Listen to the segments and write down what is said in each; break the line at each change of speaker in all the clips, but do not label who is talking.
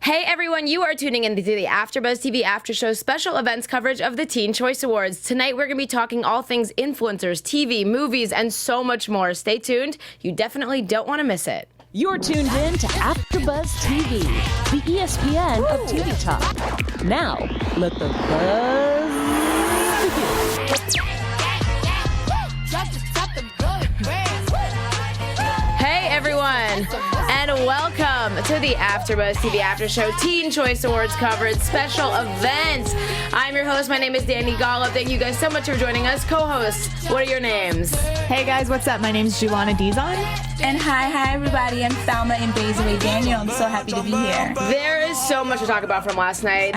Hey everyone, you are tuning in to the AfterBuzz TV After Show special events coverage of the Teen Choice Awards. Tonight we're going to be talking all things influencers, TV, movies, and so much more. Stay tuned. You definitely don't want to miss it.
You're tuned in to AfterBuzz TV, the ESPN of TV talk. Now, let the buzz begin.
Hey everyone, and welcome to the AfterBuzz TV After Show Teen Choice Awards coverage special event. I'm your host. My name is Dani Golub. Thank you guys so much for joining us. Co-hosts, what are your names?
Hey guys, what's up? My name's Julana Dizon.
And hi everybody. I'm Thelma and Bezaway Daniel. I'm so happy to be here.
There is so much to talk about from last night.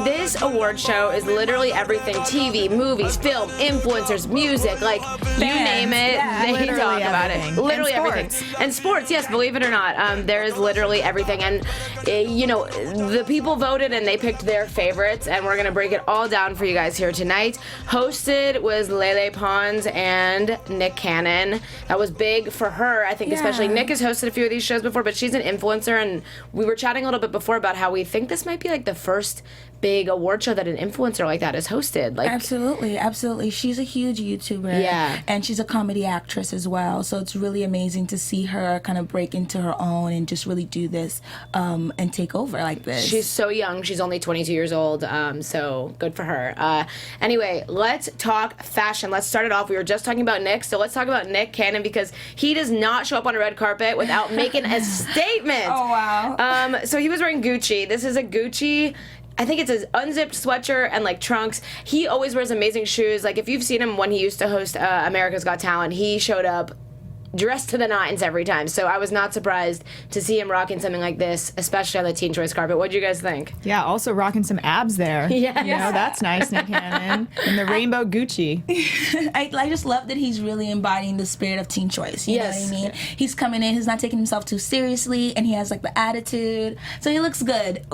This award show is literally everything: TV, movies, film, influencers, music, like you name it, they talk about it. Literally everything. And sports, yes, believe it or not, there is literally everything. And the people voted and they picked their favorites, and we're gonna break it all down for you guys here tonight. Hosted was Lele Pons and Nick Cannon. That was big for her. I think especially Nick has hosted a few of these shows before, but she's an influencer, and we were chatting a little bit before about how we think this might be like the first big award show that an influencer like that has hosted. Like,
absolutely. She's a huge YouTuber.
Yeah.
And she's a comedy actress as well. So it's really amazing to see her kind of break into her own and just really do this and take over like this.
She's so young. She's only 22 years old. So good for her. Anyway, let's talk fashion. Let's start it off. We were just talking about Nick, so let's talk about Nick Cannon, because he does not show up on a red carpet without making a statement.
Oh, wow.
So he was wearing Gucci. This is a Gucci, I think it's an unzipped sweatshirt and like trunks. He always wears amazing shoes. Like if you've seen him when he used to host America's Got Talent, he showed up dressed to the nines every time. So I was not surprised to see him rocking something like this, especially on the Teen Choice carpet. What do you guys think?
Yeah, also rocking some abs there.
Yeah.
You know, that's nice, Nick Cannon. And the rainbow Gucci.
I just love that he's really embodying the spirit of Teen Choice. You know what I mean? He's coming in, he's not taking himself too seriously, and he has like the attitude. So he looks good.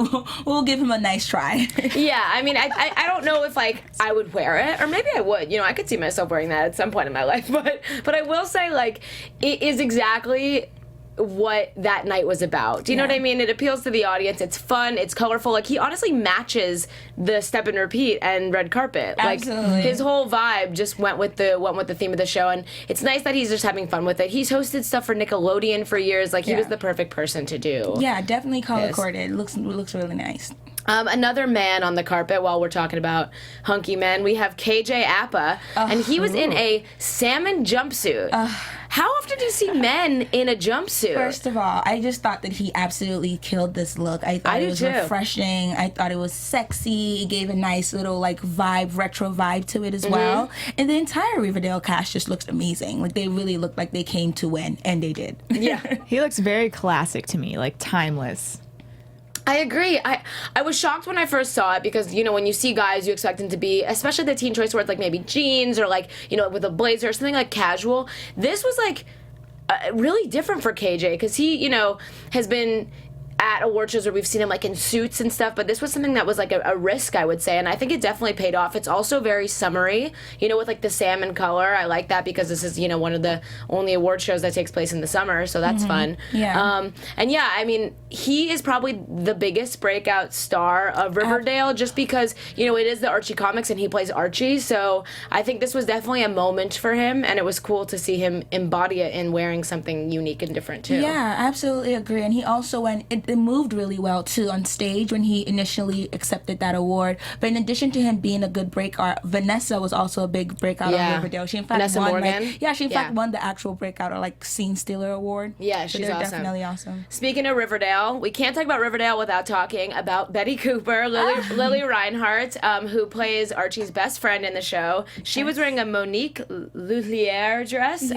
We'll give him a nice try.
Yeah, I mean, I don't know if like I would wear it, or maybe I would. You know, I could see myself wearing that at some point in my life. But I will say, like, it is exactly what that night was about. Do you know what I mean? It appeals to the audience. It's fun. It's colorful. Like, he honestly matches the step and repeat and red carpet.
Absolutely.
Like, his whole vibe just went with the theme of the show, and it's nice that he's just having fun with it. He's hosted stuff for Nickelodeon for years. Like, he was the perfect person to do.
Yeah, definitely color-coded. Looks really nice.
Another man on the carpet, while we're talking about hunky men, we have KJ Appa, and he was in a salmon jumpsuit. How often do you see men in a jumpsuit?
First of all, I just thought that he absolutely killed this look. I thought it was refreshing. I thought it was sexy. It gave a nice little like vibe, retro vibe to it as well. And the entire Riverdale cast just looks amazing. Like, they really looked like they came to win, and they did.
Yeah.
He looks very classic to me, like timeless.
I agree. I was shocked when I first saw it, because, you know, when you see guys, you expect them to be, especially the Teen Choice Awards, like maybe jeans or like, you know, with a blazer or something like casual. This was like really different for KJ, because he, you know, has been at award shows where we've seen him like in suits and stuff, but this was something that was like a risk, I would say, and I think it definitely paid off. It's also very summery, you know, with like the salmon color. I like that, because this is, you know, one of the only award shows that takes place in the summer, so that's fun.
Yeah.
And yeah, I mean, he is probably the biggest breakout star of Riverdale, just because, you know, it is the Archie comics and he plays Archie, so I think this was definitely a moment for him, and it was cool to see him embody it in wearing something unique and different too.
Yeah, I absolutely agree. And he also went, it moved really well too on stage when he initially accepted that award. But in addition to him being a good breakout, Vanessa was also a big breakout on Riverdale. She in fact
Vanessa
won
Morgan?
in fact won the actual breakout or like scene stealer award.
Yeah,
so
she's
they're
awesome.
definitely awesome.
Speaking of Riverdale, we can't talk about Riverdale without talking about Betty Cooper, Lily Reinhardt, who plays Archie's best friend in the show. She was wearing a Monique Luthier dress,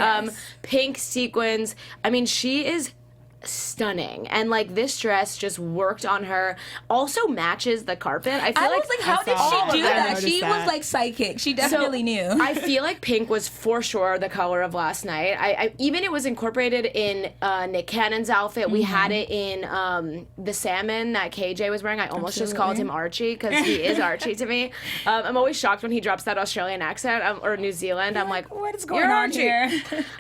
pink sequins. I mean, she is stunning, and like this dress just worked on her. Also matches the carpet. I was like,
how did she do that? She was like psychic. She definitely knew.
I feel like pink was for sure the color of last night. I even it was incorporated in Nick Cannon's outfit. We had it in the salmon that KJ was wearing. I almost just called him Archie, because he is Archie to me. I'm always shocked when he drops that Australian accent, or New Zealand. I'm like,
what is going on here?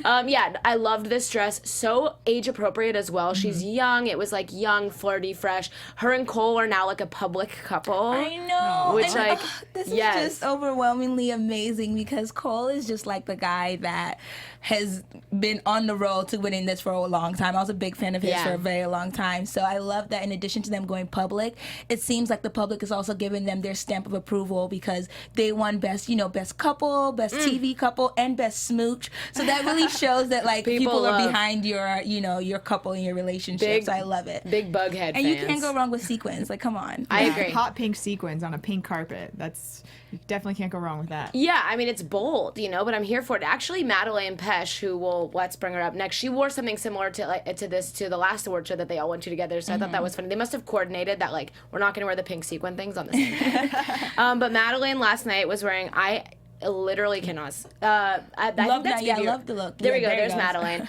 Yeah, I loved this dress. So age appropriate as as well. She's young. It was like young, flirty, fresh. Her and Cole are now like a public couple.
I know.
Which like,
this is just overwhelmingly amazing because Cole is just like the guy that has been on the road to winning this for a long time. I was a big fan of his for a very long time. So I love that in addition to them going public, it seems like the public is also giving them their stamp of approval because they won best couple, best TV couple, and best smooch. So that really shows that like people are behind your couple and your relationship. So I love it.
Big Bughead
and
fans.
You can't go wrong with sequins. Like, come on.
I agree.
Hot pink sequins on a pink carpet. You definitely can't go wrong with that.
Yeah, I mean, it's bold, but I'm here for it. Actually, Madeleine Pesch, let's bring her up next, she wore something similar to the last award show that they all went to together, so I thought that was funny. They must have coordinated that, like, we're not going to wear the pink sequin things on the same day. But Madeleine last night was wearing, I literally cannot. I think that's
I love the look.
There we go. There's Madeleine.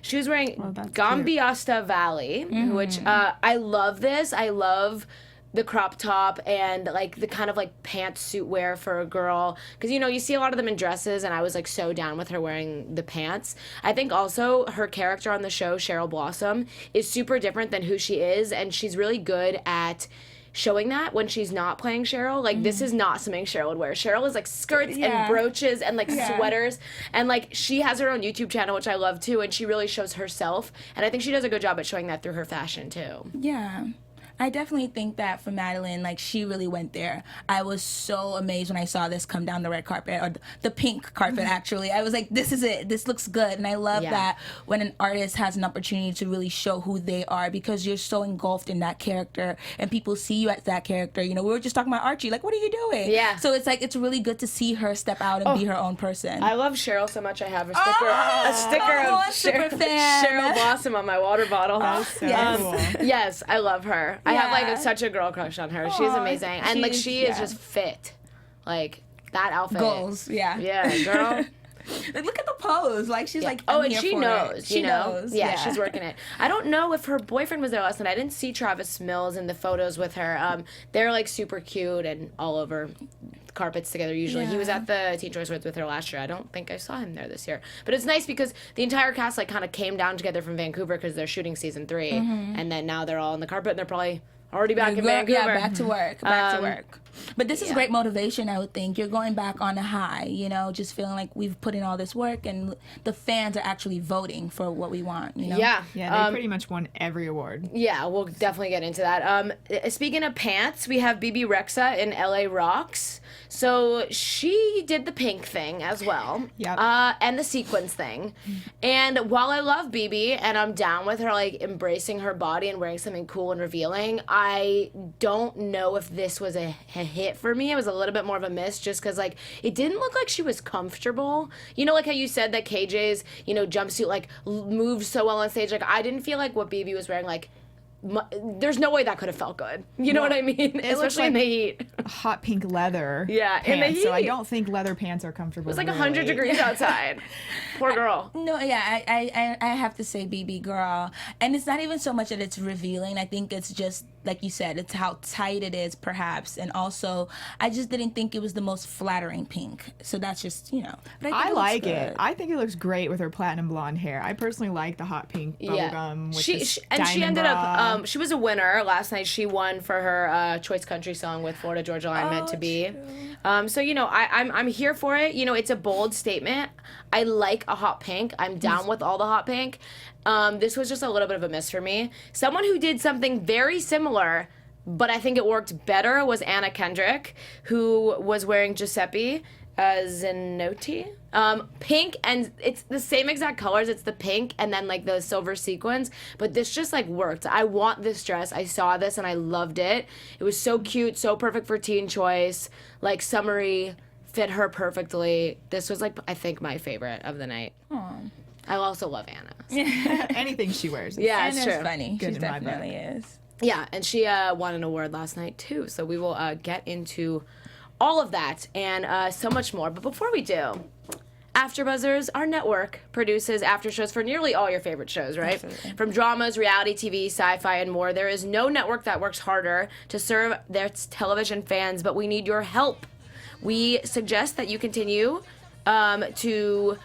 She was wearing Gambiasta Valley, which I love this. I love the crop top and like the kind of like pantsuit wear for a girl, because you see a lot of them in dresses, and I was like so down with her wearing the pants. I think also her character on the show, Cheryl Blossom, is super different than who she is, and she's really good at showing that when she's not playing Cheryl. Like, this is not something Cheryl would wear. Cheryl is like skirts and brooches and like sweaters, and like she has her own YouTube channel, which I love too, and she really shows herself, and I think she does a good job at showing that through her fashion too.
Yeah. I definitely think that for Madeleine, like, she really went there. I was so amazed when I saw this come down the red carpet, or the pink carpet, actually. I was like, this is it. This looks good. And I love that when an artist has an opportunity to really show who they are, because you're so engulfed in that character, and people see you as that character. We were just talking about Archie. Like, what are you doing? Yeah. So it's like, it's really good to see her step out and be her own person.
I love Cheryl so much. I have a sticker of Cheryl Blossom on my water bottle.
That's so cool.
Yes, I love her. I have like such a girl crush on her. She's amazing, and like she is just fit. Like that outfit.
Goals, yeah,
girl.
Like, look at the pose. Like, she's like,
and she knows.
She knows.
Yeah, she's working it. I don't know if her boyfriend was there last night. I didn't see Travis Mills in the photos with her. They're like super cute and all over carpets together usually. He was at the Teen Choice Awards with her last year. I don't think I saw him there this year. But it's nice because the entire cast like kind of came down together from Vancouver because they're shooting season 3, and then now they're all on the carpet and they're probably already back in Vancouver.
Yeah, back to work. Back to work. But this is great motivation, I would think. You're going back on a high, just feeling like we've put in all this work and the fans are actually voting for what we want,
Yeah.
Yeah, they pretty much won every award.
Yeah, we'll definitely get into that. Speaking of pants, we have BB Rexa in LA Rocks. So she did the pink thing as well.
Yep.
And the sequins thing. And while I love BB and I'm down with her like embracing her body and wearing something cool and revealing, I don't know if this was a hit for me. It was a little bit more of a miss just because like it didn't look like she was comfortable. Like how you said that KJ's jumpsuit like moved so well on stage. Like I didn't feel like what BB was wearing like there's no way that could have felt good. You know what I mean? Especially in the heat.
Hot pink leather.
Yeah,
pants,
in the heat.
So I don't think leather pants are comfortable.
It was like 100 degrees outside. Poor girl.
No, yeah, I have to say BB girl. And it's not even so much that it's revealing. I think it's just, like you said, it's how tight it is, perhaps. And also, I just didn't think it was the most flattering pink. So that's just, But
I like it. I think it looks great with her platinum blonde hair. I personally like the hot pink bubblegum with this diamond
she ended
bra.
up, she was a winner last night. She won for her Choice Country song with Florida Georgia Line, Meant to Be. So, I'm here for it. It's a bold statement. I like a hot pink. I'm down with all the hot pink. This was just a little bit of a miss for me. Someone who did something very similar, but I think it worked better, was Anna Kendrick, who was wearing Giuseppe Zanotti. Pink, and it's the same exact colors. It's the pink and then like the silver sequins, but this just like worked. I want this dress. I saw this and I loved it. It was so cute, so perfect for Teen Choice, like summery, fit her perfectly. This was like, I think, my favorite of the night. Aww. I also love Anna.
Anything she wears.
Yeah, it's
Anna's
true.
funny.
Good
She definitely is.
Yeah, and she won an award last night too. So we will get into all of that and so much more. But before we do, AfterBuzzers, our network, produces after shows for nearly all your favorite shows, right? Absolutely. From dramas, reality TV, sci-fi, and more. There is no network that works harder to serve their television fans, but we need your help. We suggest that you continue to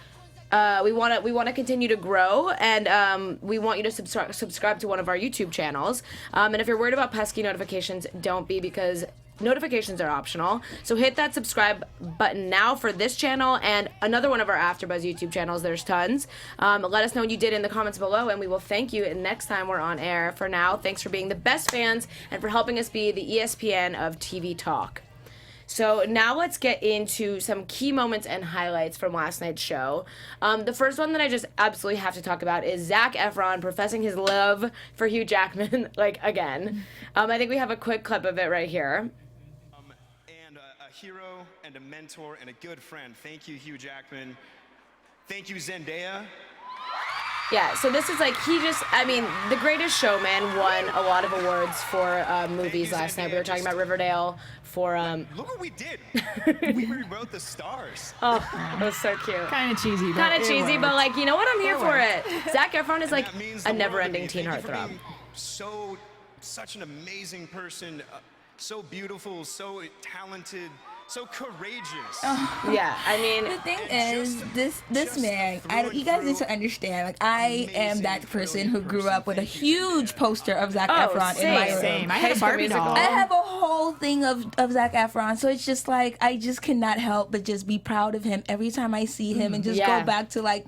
we want to continue to grow, and we want you to subscribe to one of our YouTube channels. And if you're worried about pesky notifications, don't be, because notifications are optional. So hit that subscribe button now for this channel and another one of our AfterBuzz YouTube channels. There's tons. Let us know what you did in the comments below, and we will thank you next time we're on air. For now, thanks for being the best fans and for helping us be the ESPN of TV talk. So now let's get into some key moments and highlights from last night's show. The first one that I just absolutely have to talk about is Zac Efron professing his love for Hugh Jackman, like, again. I think we have a quick clip of it right here.
And a hero and a mentor and a good friend. Thank you, Hugh Jackman. Thank you, Zendaya.
Yeah, so this is like, The Greatest Showman won a lot of awards for movies last night. We were talking about Riverdale for...
Look what we did. We rewrote the stars.
Oh, that was so cute.
Kind of cheesy, but
like, you know what? I'm here for it. Zac Efron is like a never-ending teen
Thank you for
heartthrob.
being such an amazing person, so beautiful, so talented, so courageous.
Yeah, I mean...
The thing is, this man, you guys need to understand, like, I am that person who grew up with a huge poster of Zac Efron in my room.
Same. I had a Barbie doll.
I have a whole thing of Zac Efron, so it's just like, I just cannot help but just be proud of him every time I see him and just go back to, like,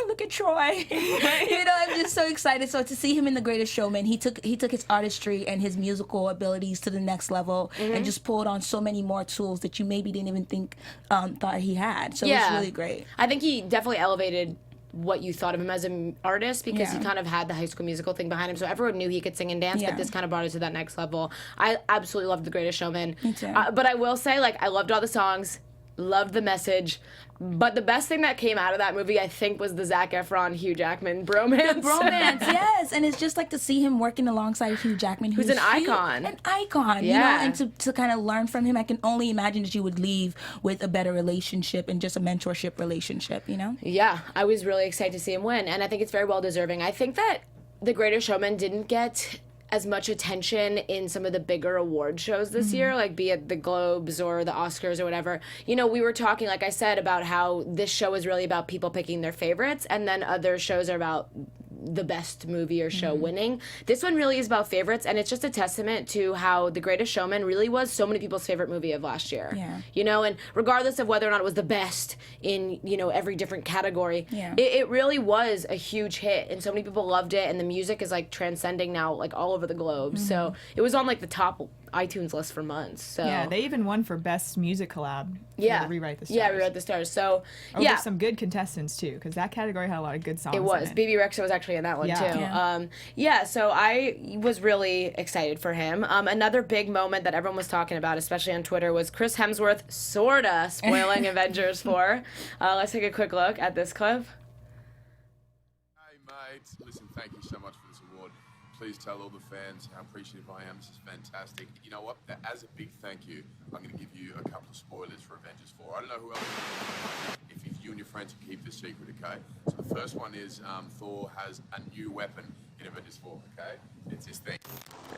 look at Troy. I'm just so excited. So to see him in The Greatest Showman, he took his artistry and his musical abilities to the next level and just pulled on so many more tools that you maybe didn't even think thought he had. So it's really great.
I think he definitely elevated what you thought of him as an artist, because he kind of had the High School Musical thing behind him, so everyone knew he could sing and dance, but this kind of brought it to that next level. I absolutely loved The Greatest Showman.
Me too.
But I will say, like, I loved all the songs, loved the message, but the best thing that came out of that movie, I think, was the Zac Efron Hugh Jackman bromance.
Bromance, yes, and it's just like to see him working alongside Hugh Jackman,
who's an icon.
An icon, and to kind of learn from him. I can only imagine that you would leave with a better relationship and just a mentorship relationship,
Yeah, I was really excited to see him win, and I think it's very well deserving. I think that The Greatest Showman didn't get as much attention in some of the bigger award shows this year, like be it the Globes or the Oscars or whatever. We were talking, like I said, about how this show is really about people picking their favorites, and then other shows are about the best movie or show winning. This one really is about favorites, and it's just a testament to how The Greatest Showman really was so many people's favorite movie of last year. And regardless of whether or not it was the best in, every different category, it really was a huge hit, and so many people loved it, and the music is like transcending now, like all over the globe. So it was on like the top iTunes list for months. So
yeah, they even won for best music collab. For Rewrite the Stars.
Yeah, Rewrite the Stars. So
there's some good contestants too, because that category had a lot of good songs.
It was. BB Rexa was actually in that one too. So I was really excited for him. Another big moment that everyone was talking about, especially on Twitter, was Chris Hemsworth sorta spoiling Avengers 4. Let's take a quick look at this clip.
Hey mate, listen, thank you so much for this award. Please tell all the fans how appreciative I am. This is fantastic. You know what? As a big thank you, I'm going to give you a couple of spoilers for Avengers 4. I don't know who else. If you and your friends can keep this secret, okay? So the first one is Thor has a new weapon in Avengers 4, okay? It's his thing.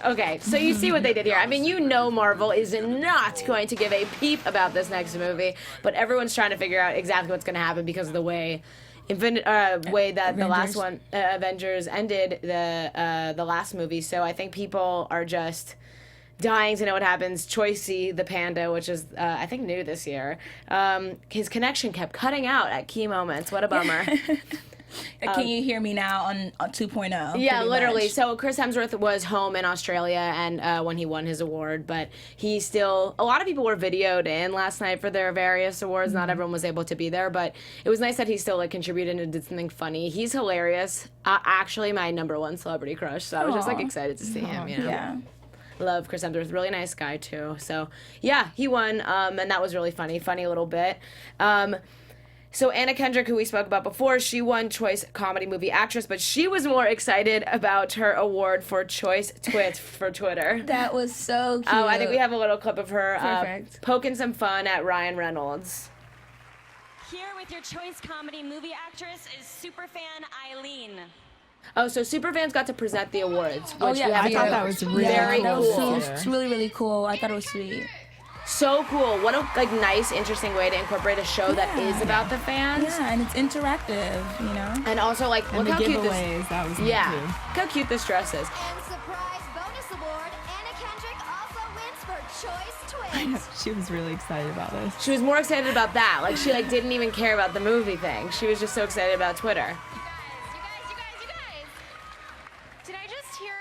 Okay, so you see what they did here. I mean, Marvel is not going to give a peep about this next movie, but everyone's trying to figure out exactly what's going to happen because of the way that the last one, Avengers, ended the last movie. So I think people are just dying to know what happens. Choicey the panda, which is I think new this year, his connection kept cutting out at key moments. What a bummer.
Can you hear me now on 2.0?
Yeah, literally.
Much?
So Chris Hemsworth was home in Australia and when he won his award, but a lot of people were videoed in last night for their various awards. Not everyone was able to be there, but it was nice that he still contributed and did something funny. He's hilarious. Actually, my #1 celebrity crush. So I was just excited to see him.
Yeah.
Love Chris Hemsworth. Really nice guy too. So yeah, he won, and that was really funny little bit. So Anna Kendrick, who we spoke about before, she won Choice Comedy Movie Actress, but she was more excited about her award for Choice Twit for Twitter.
That was so cute.
I think we have a little clip of her poking some fun at Ryan Reynolds.
Here with your Choice Comedy Movie Actress is superfan Eileen.
Oh, so superfans got to present the awards. Which
I thought that was really
very
cool.
cool.
It's really, really cool. I thought it was sweet.
So cool. What a like nice, interesting way to incorporate a show that is about the fans.
Yeah, and it's interactive, you know.
And also like
And
look
the
how cute
giveaways,
this.
that was neat
Yeah.
too.
Look how cute this dress is.
And surprise bonus award, Anna Kendrick also wins for Choice Twins.
She was really excited about this.
She was more excited about that. Like she like didn't even care about the movie thing. She was just so excited about Twitter.
You guys. Did I just hear?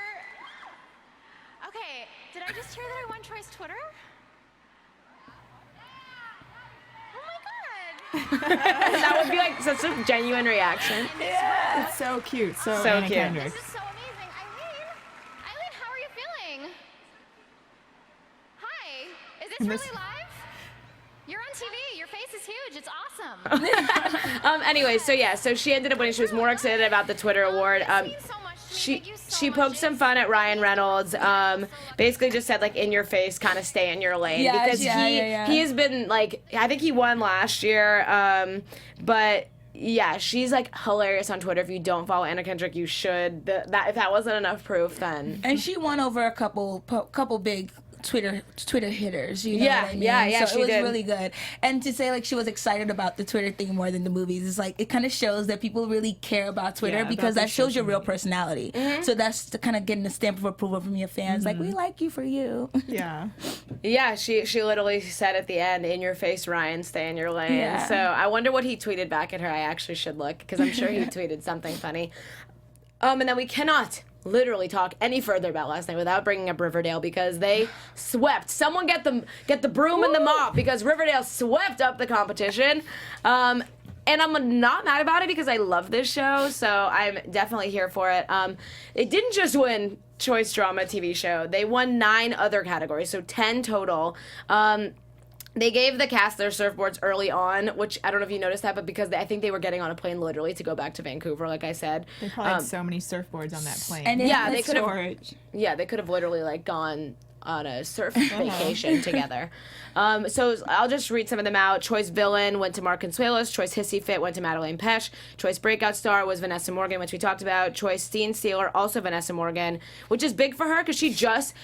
Okay, did I just hear that I won Choice Twitter? Oh my god.
That would be like such a genuine reaction.
It's so cute. So Anna
cute.
Kendrick.
This is so amazing. Eileen, how are you feeling? Hi. Is this
And
really
this-
live? You're on TV. Your face is huge. It's awesome.
Anyway, so she ended up winning. She was more excited about the Twitter award.
Thank you so much.
She poked some fun at Ryan Reynolds. Basically just said like in your face, kind of stay in your lane because he has been like I think he won last year. But yeah, she's like hilarious on Twitter. If you don't follow Anna Kendrick, you should. If that wasn't enough proof, then
And she won over a couple big Twitter hitters, you know what I mean?
Yeah,
so
she
it was
did.
really good. And to say like she was excited about the Twitter thing more than the movies is like it kind of shows that people really care about Twitter
Yeah,
because
about
that
the
shows your
social
real
media.
personality. So that's the kind of getting a stamp of approval from your fans. Like we like you for you.
Yeah.
yeah, she literally said at the end, "In your face, Ryan, stay in your lane."
Yeah.
So I wonder what he tweeted back at her. I actually should look because I'm sure he tweeted something funny. And then we cannot literally talk any further about last night without bringing up Riverdale because they swept. Someone get the broom and the mop because Riverdale swept up the competition. And I'm not mad about it because I love this show, so I'm definitely here for it. It didn't just win Choice Drama TV Show. They won 9 other categories, so 10 total. They gave the cast their surfboards early on, which I don't know if you noticed that, but because I think they were getting on a plane literally to go back to Vancouver, like I said.
They probably had so many surfboards on that plane.
And
Yeah, they
it's
could have.
storage.
Yeah, they could have literally like gone on a surf vacation together. So I'll just read some of them out. Choice Villain went to Mark Consuelos. Choice Hissy Fit went to Madeleine Pesch. Choice Breakout Star was Vanessa Morgan, which we talked about. Choice Scene Stealer, also Vanessa Morgan, which is big for her because she just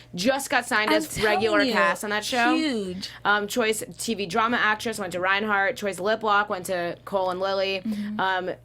got signed as regular cast on that show.
Huge.
Choice TV Drama Actress went to Reinhardt. Choice Lip Lock went to Cole and Lily.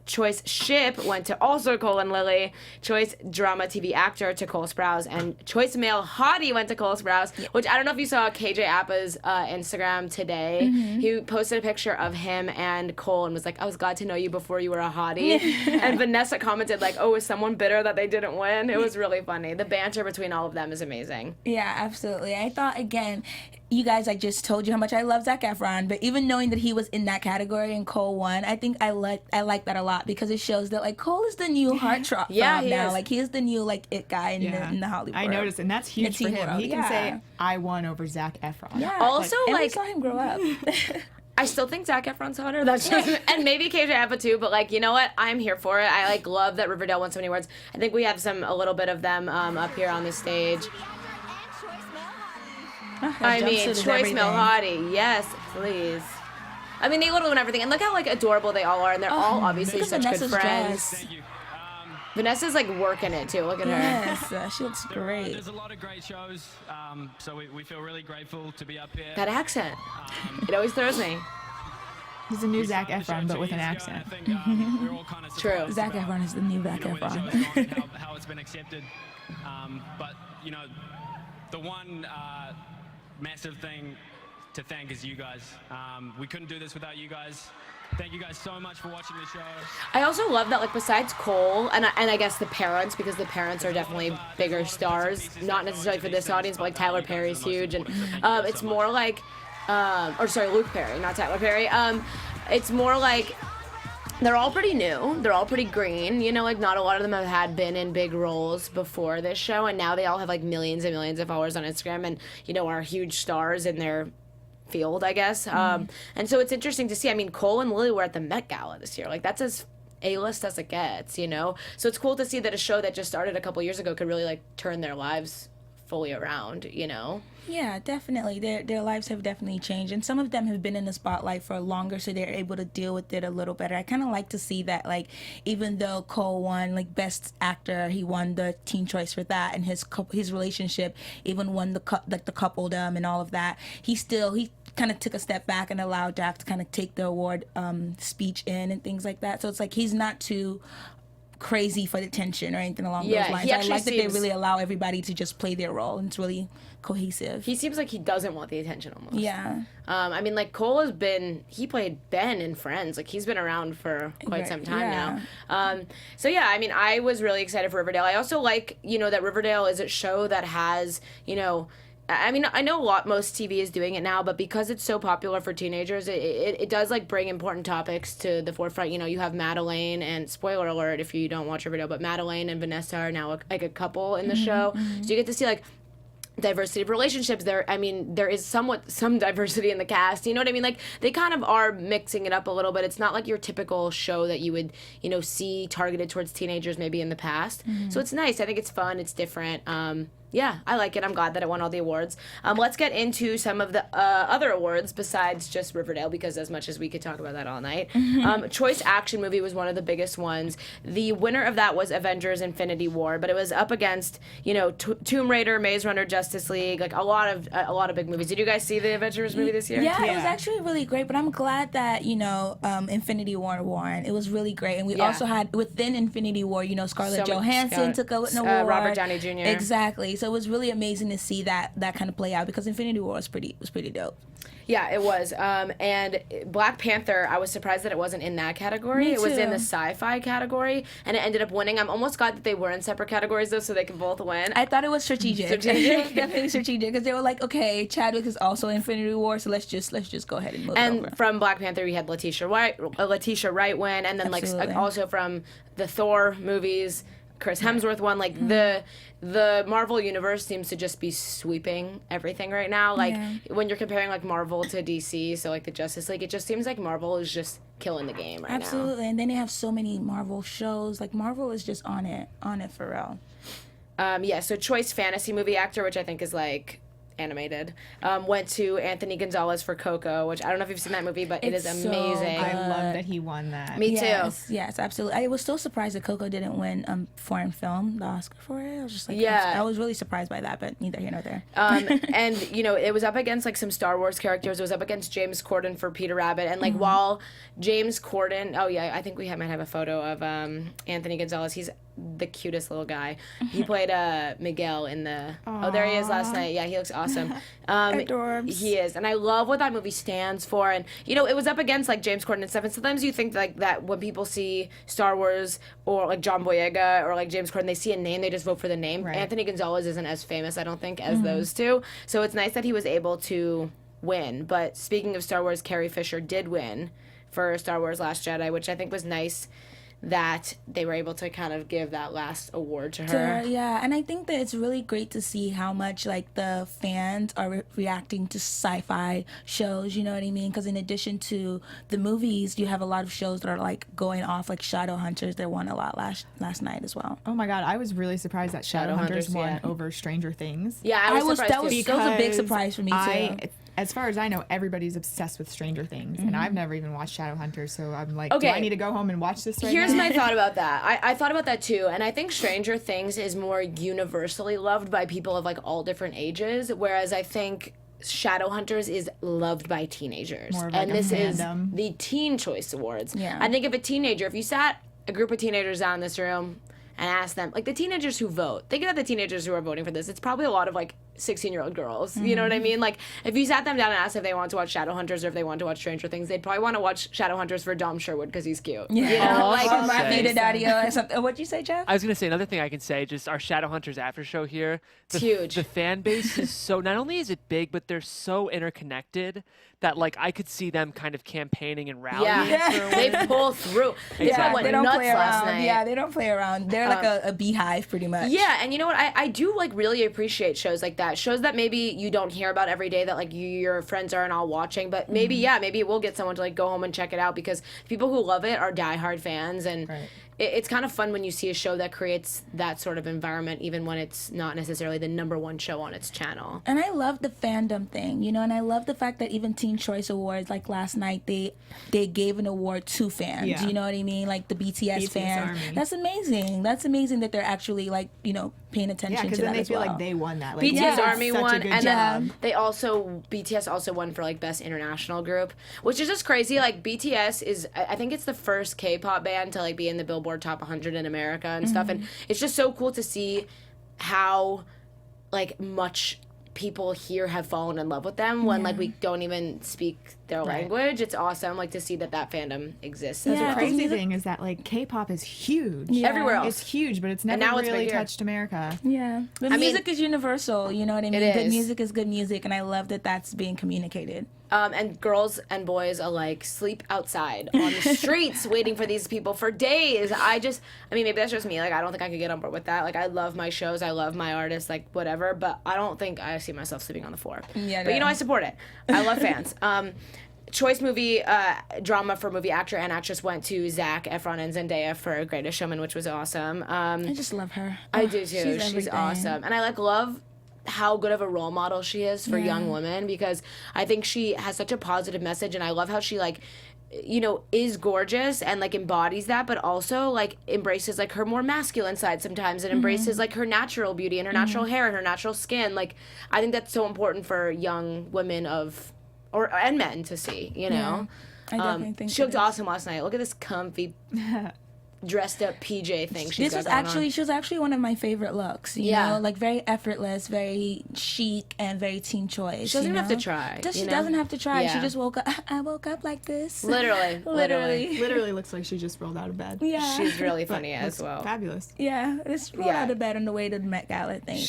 Choice Ship went to also Cole and Lily. Choice Drama TV Actor to Cole Sprouse. And Choice Male Hottie went to Cole Sprouse, which I don't know if you saw KJ Appa's Instagram today. He posted a picture of him and Cole and was like, I was glad to know you before you were a hottie. And Vanessa commented like, oh, is someone bitter that they didn't win? It was really funny. The banter between all of them is amazing.
Yeah, absolutely. I thought, again, you guys, I just told you how much I love Zac Efron, but even knowing that he was in that category and Cole won, I think I like that a lot because it shows that, like, Cole is the new heartthrob
Yeah, he
now.
is.
Like, he is the new, like, it guy in the Hollywood
I
world.
noticed, and that's huge
The
for
teen
him.
world,
He can
yeah.
say, I won over Zac Efron.
Yeah.
Also,
and we
like-
saw him grow up.
I still think Zac Efron's hotter. That's just, and maybe KJ Appa too. But like, you know what? I'm here for it. I like love that Riverdale won so many awards. I think we have a little bit of them up here on the stage. I mean,
Jumpsuit is
Choice Male
everything.
Hottie, yes, please. I mean, they literally win everything, and look how like adorable they all are, and they're all obviously
look
such
at
good
Vanessa's
friends.
dress.
Vanessa's like working it too. Look at her.
Yes, she looks great.
There's a lot of great shows, so we feel really grateful to be up here.
That accent, it always throws me.
He's a new
We
Zac
started the show
Efron, but
2
with an
years ago,
accent.
and I think we're all kind of
True.
surprised
Zac
about,
Efron is the new Zac
where the
Efron.
show's gone and how it's been accepted. But you know, the one massive thing to thank is you guys. We couldn't do this without you guys. Thank you guys so much for watching the show.
I also love that, like, besides Cole and I guess the parents, because the parents are definitely bigger stars, not necessarily for this audience, but like Tyler Perry's huge, and it's more like, Luke Perry, not Tyler Perry. It's more like they're all pretty new, they're all pretty green, you know, like not a lot of them had been in big roles before this show, and now they all have like millions and millions of followers on Instagram, and you know, are huge stars in their field, I guess. And so it's interesting to see. I mean, Cole and Lily were at the Met Gala this year. Like, that's as A-list as it gets, you know? So it's cool to see that a show that just started a couple years ago could really, like, turn their lives fully around, you know?
Yeah, definitely. Their lives have definitely changed, and some of them have been in the spotlight for longer, so they're able to deal with it a little better. I kind of like to see that, like, even though Cole won like Best Actor, he won the Teen Choice for that, and his relationship even won the coupledom and all of that. He kind of took a step back and allowed Dak to kind of take the award speech in and things like that. So it's like he's not too crazy for the tension or anything along those lines. I like that they really allow everybody to just play their role, and it's really cohesive.
He seems like he doesn't want the attention almost.
Yeah.
I mean, like, Cole he played Ben in Friends. Like, he's been around for quite some time now. So, yeah, I mean, I was really excited for Riverdale. I also like, you know, that Riverdale is a show that has, you know, I mean, I know most TV is doing it now, but because it's so popular for teenagers, it does, like, bring important topics to the forefront. You know, you have Madelaine, and spoiler alert if you don't watch Riverdale, but Madelaine and Vanessa are now, like, a couple in the show. So you get to see, like, diversity of relationships. There is some diversity in the cast, you know what I mean? Like, they kind of are mixing it up a little bit. It's not like your typical show that you would, you know, see targeted towards teenagers maybe in the past. So it's nice. I think it's fun. It's different. Yeah, I like it. I'm glad that it won all the awards. Let's get into some of the other awards besides just Riverdale, because as much as we could talk about that all night. Choice Action Movie was one of the biggest ones. The winner of that was Avengers Infinity War, but it was up against, you know, Tomb Raider, Maze Runner, Justice League, like a lot of big movies. Did you guys see the Avengers movie this year?
Yeah, it was actually really great, but I'm glad that, you know, Infinity War won. It was really great. And we also had, within Infinity War, you know, Scarlett Johansson took an award.
Robert Downey Jr.
Exactly. So it was really amazing to see that kind of play out, because Infinity War was pretty dope.
Yeah, it was. And Black Panther, I was surprised that it wasn't in that category.
Me
It was in
too.
the sci-fi category, and it ended up winning. I'm almost glad that they were in separate categories, though, so they can both win.
I thought it was strategic. Definitely strategic, because they were like, okay, Chadwick is also in Infinity War, so let's just go ahead and move it over.
And from Black Panther, we had Letitia Wright win, and then like also from the Thor movies, Chris Hemsworth won. Like the Marvel universe seems to just be sweeping everything right now. Like when you're comparing like Marvel to DC, so like the Justice League, it just seems like Marvel is just killing the game right now.
Absolutely, and then they have so many Marvel shows. Like Marvel is just on it for real.
Yeah, so Choice Fantasy Movie Actor, which I think is like animated, went to Anthony Gonzalez for Coco, which I don't know if you've seen that movie, but it is amazing.
I love that he won that.
Me too.
Yes, absolutely. I was still surprised that Coco didn't win foreign film, the Oscar for it. I was just like, I was really surprised by that, but neither here nor there.
And you know, it was up against like some Star Wars characters. It was up against James Corden for Peter Rabbit, and like while James Corden, I think we might have a photo of Anthony Gonzalez. He's the cutest little guy. He played Miguel in the there he is last night. Yeah, he looks awesome.
Adorbs.
He is, and I love what that movie stands for. And you know, it was up against like James Corden and stuff, and sometimes you think like that when people see Star Wars or like John Boyega or like James Corden, they see a name, they just vote for the name. Anthony Gonzalez isn't as famous, I don't think, as those two, so it's nice that he was able to win. But speaking of Star Wars, Carrie Fisher did win for Star Wars Last Jedi, which I think was nice that they were able to kind of give that last award to her.
Yeah, and I think that it's really great to see how much like the fans are reacting to sci-fi shows, you know what I mean? Because in addition to the movies, you have a lot of shows that are like going off, like Shadowhunters. They won a lot last night as well.
Oh my god, I was really surprised that Shadowhunters won over Stranger Things.
Yeah, I was surprised
that was a big surprise for me too.
As far as I know, everybody's obsessed with Stranger Things, and I've never even watched Shadowhunters, so I'm like, do I need to go home and watch this right now?
Here's my thought about that. I thought about that too, and I think Stranger Things is more universally loved by people of like all different ages, whereas I think Shadowhunters is loved by teenagers.
More of like
and this is
fandom.
the Teen Choice Awards.
Yeah.
I think if you sat a group of teenagers down in this room and asked them, like the teenagers who vote, think about the teenagers who are voting for this, it's probably a lot of like 16-year-old girls, you know what I mean? Like, if you sat them down and asked if they want to watch Shadowhunters or if they want to watch Stranger Things, they'd probably want to watch Shadowhunters for Dom Sherwood because he's cute.
Yeah.
You know? Like,
Matthew Daddio or something. What'd you say, Jeff?
I was going to say another thing I can say, just our Shadowhunters after show here.
It's huge.
The fan base is so, not only is it big, but they're so interconnected that like I could see them kind of campaigning and rallying.
Yeah, they pull through.
Yeah,
went
they don't
nuts
play around.
last night.
Yeah, they don't play around. They're like a beehive pretty much.
Yeah, and you know what? I do like really appreciate shows like that. Shows that maybe you don't hear about every day that like your friends aren't all watching, but maybe maybe we'll get someone to like go home and check it out because people who love it are diehard fans and it's kind of fun when you see a show that creates that sort of environment, even when it's not necessarily the #1 show on its channel.
And I love the fandom thing, you know, and I love the fact that even Teen Choice Awards, like last night, they gave an award to fans.
Yeah.
You know what I mean? Like the BTS fans.
Army.
That's amazing. That's amazing that they're actually like, you know, paying attention to that
then they
as
feel
well.
like they won that. Like,
BTS Army
such a
won,
good
and
job.
then BTS also won for like best international group, which is just crazy. Like BTS is, I think it's the first K-pop band to like be in the Billboard Top 100 in America and stuff, and it's just so cool to see how like much people here have fallen in love with them when like we don't even speak their language. It's awesome like to see that fandom exists as well.
The crazy thing is that like K-pop is huge
everywhere else.
It's huge, but it's never
now
really
it's
touched America.
Yeah, but music is universal. You know what I mean?
It
Good
is.
music is good music, and I love that that's being communicated.
And girls and boys alike sleep outside on the streets waiting for these people for days. I mean, maybe that's just me. Like, I don't think I could get on board with that. Like, I love my shows. I love my artists, like, whatever. But I don't think I see myself sleeping on the floor.
Yeah,
but, you know, I support it. I love fans. Choice movie drama for movie actor and actress went to Zac Efron and Zendaya for Greatest Showman, which was awesome.
I just love her.
I do, too. She's
everything.
awesome. And I, love how good of a role model she is for young women, because I think she has such a positive message, and I love how she is gorgeous and embodies that, but also embraces her more masculine side sometimes, and embraces her natural beauty and her natural hair and her natural skin. I think that's so important for young women and men to see, you know.
I definitely think
she looked awesome last night. Look at this comfy dressed up PJ thing she was
actually one of my favorite looks, you know, very effortless, very chic, and very Teen Choice.
She doesn't have to try.
She doesn't have to try. She just woke up. I woke up like this.
Literally looks like she just rolled out of bed.
Yeah,
she's really funny as well.
Fabulous.
Yeah, just rolled out of bed on the way to the Met Gala. Thanks.